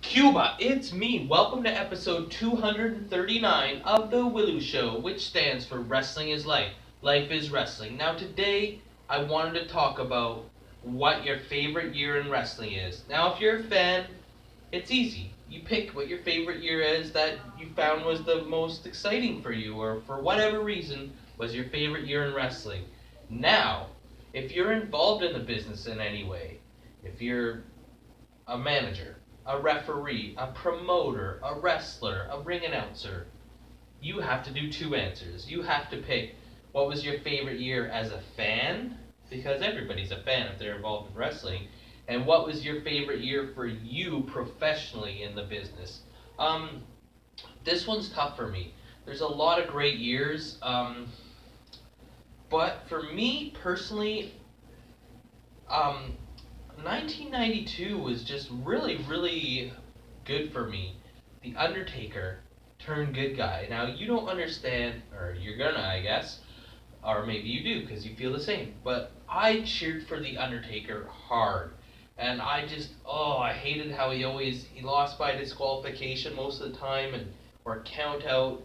Cuba, it's me. Welcome to episode 239 of the W.I.L.L.I.W show, which stands for Wrestling is Life. Life is Wrestling. Now, today, I wanted to talk about what your favorite year in wrestling is. Now, if you're a fan, it's easy. You pick what your favorite year is that you found was the most exciting for you, or for whatever reason, was your favorite year in wrestling. Now, if you're involved in the business in any way, if you're a manager, a referee, a promoter, a wrestler, a ring announcer, you have to do two answers. You have to pick what was your favorite year as a fan, because everybody's a fan if they're involved in wrestling, and what was your favorite year for you professionally in the business. Um, this one's tough for me. There's a lot of great years, but for me personally, um, 1992 was just really good for me. The Undertaker turned good guy. Now you don't understand, or you're gonna, I guess, or maybe you do because you feel the same. But I cheered for the Undertaker hard, and I hated how he lost by disqualification most of the time and or count out.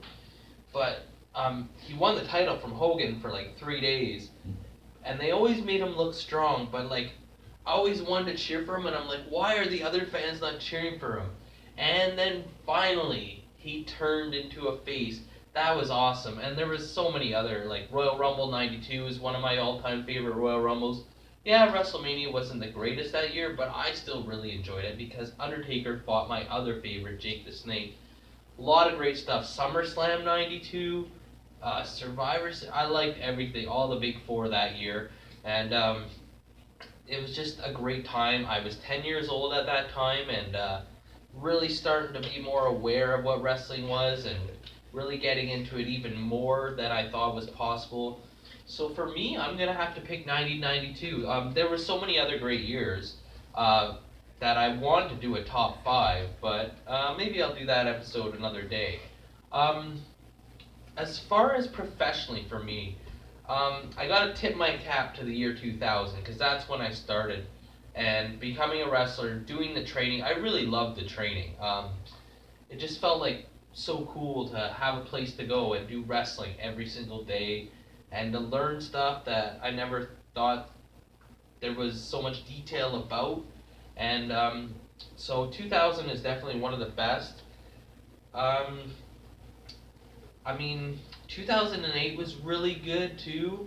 But he won the title from Hogan for like 3 days, and they always made him look strong. But like I always wanted to cheer for him, and I'm like, why are the other fans not cheering for him? And then finally, he turned into a face. That was awesome. And there was so many other, like Royal Rumble '92 is one of my all-time favorite Royal Rumbles. Yeah, WrestleMania wasn't the greatest that year, but I still really enjoyed it because Undertaker fought my other favorite, Jake the Snake. A lot of great stuff. SummerSlam '92, Survivor. I liked everything, all the big four that year, and it was just a great time. I was 10 years old at that time and really starting to be more aware of what wrestling was and really getting into it even more than I thought was possible. So for me, I'm going to have to pick 1992. There were so many other great years that I wanted to do a top five, but maybe I'll do that episode another day. Um, as far as professionally for me, I got to tip my cap to the year 2000 because that's when I started. And becoming a wrestler, doing the training, I really loved the training. It just felt like so cool to have a place to go and do wrestling every single day and to learn stuff that I never thought there was so much detail about. And so 2000 is definitely one of the best. Um, I mean, 2008 was really good too.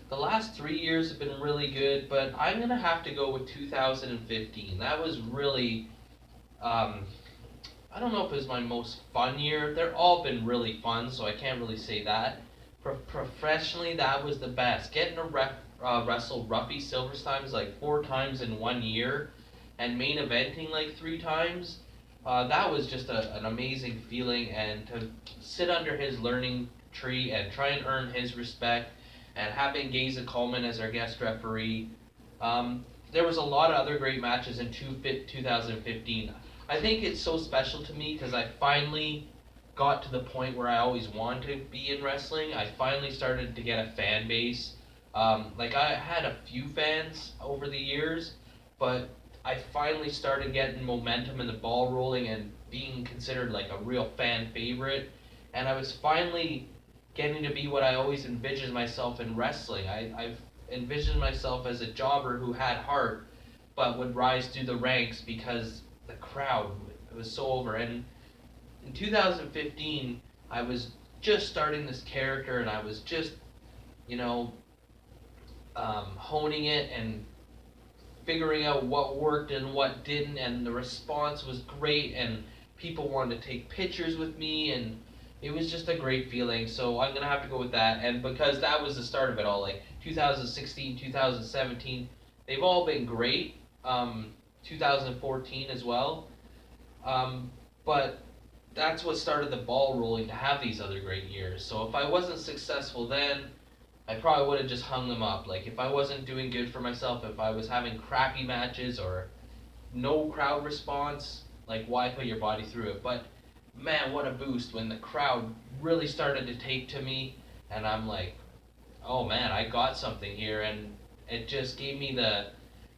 The last 3 years have been really good, but I'm gonna have to go with 2015. That was really, um, I don't know if it was my most fun year. They're all been really fun, so I can't really say that. Professionally, that was the best. Getting to wrestle Ruffy Silverstein like 4 times in 1 year, and main eventing like 3 times. That was just an amazing feeling, and to sit under his learning tree and try and earn his respect, and having Geza Coleman as our guest referee. There was a lot of other great matches in 2015. I think it's so special to me because I finally got to the point where I always wanted to be in wrestling. I finally started to get a fan base. Like I had a few fans over the years, but I finally started getting momentum and the ball rolling and being considered like a real fan favorite. And I was finally getting to be what I always envisioned myself in wrestling. I've envisioned myself as a jobber who had heart, but would rise through the ranks because the crowd was so over. And in 2015, I was just starting this character, and I was just, you know, honing it and figuring out what worked and what didn't, and the response was great, and people wanted to take pictures with me, and it was just a great feeling. So I'm gonna have to go with that, and because that was the start of it all, like 2016, 2017, they've all been great. 2014 as well, but that's what started the ball rolling to have these other great years. So if I wasn't successful then, I probably would have just hung them up. Like if I wasn't doing good for myself, if I was having crappy matches or no crowd response, like why put your body through it? But man, what a boost when the crowd really started to take to me, and I'm like, oh man, I got something here, and it just gave me the,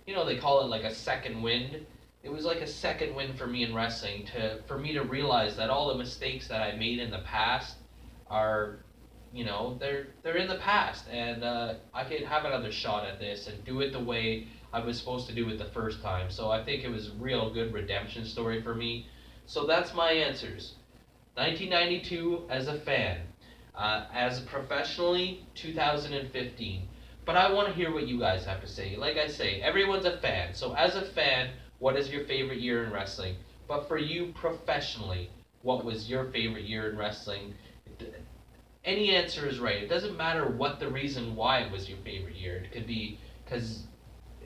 they call it like a second wind. it was like a second win for me in wrestling for me to realize that all the mistakes that I made in the past are, they're in the past, and I can have another shot at this and do it the way I was supposed to do it the first time. So I think it was a real good redemption story for me. So that's my answers. 1992 as a fan, as professionally 2015. But I want to hear what you guys have to say. Like I say, everyone's a fan. So as a fan, what is your favorite year in wrestling? But for you professionally, what was your favorite year in wrestling? Any answer is right. It doesn't matter what the reason why it was your favorite year. It could be because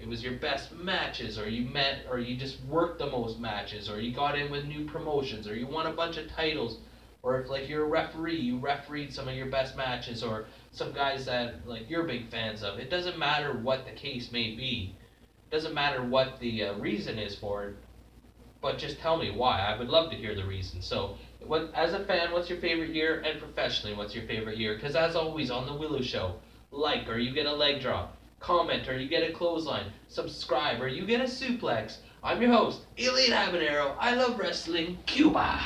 it was your best matches, or you just worked the most matches, or you got in with new promotions, or you won a bunch of titles, or if like you're a referee, you refereed some of your best matches, or some guys that like you're big fans of. It doesn't matter what the case may be. It doesn't matter what the reason is for it, but just tell me why. I would love to hear the reason. So, as a fan, what's your favorite year, and professionally, what's your favorite year? Because as always on the Willow Show, like or you get a leg drop, comment or you get a clothesline, subscribe or you get a suplex. I'm your host, Elian Habanero. I love wrestling, Cuba.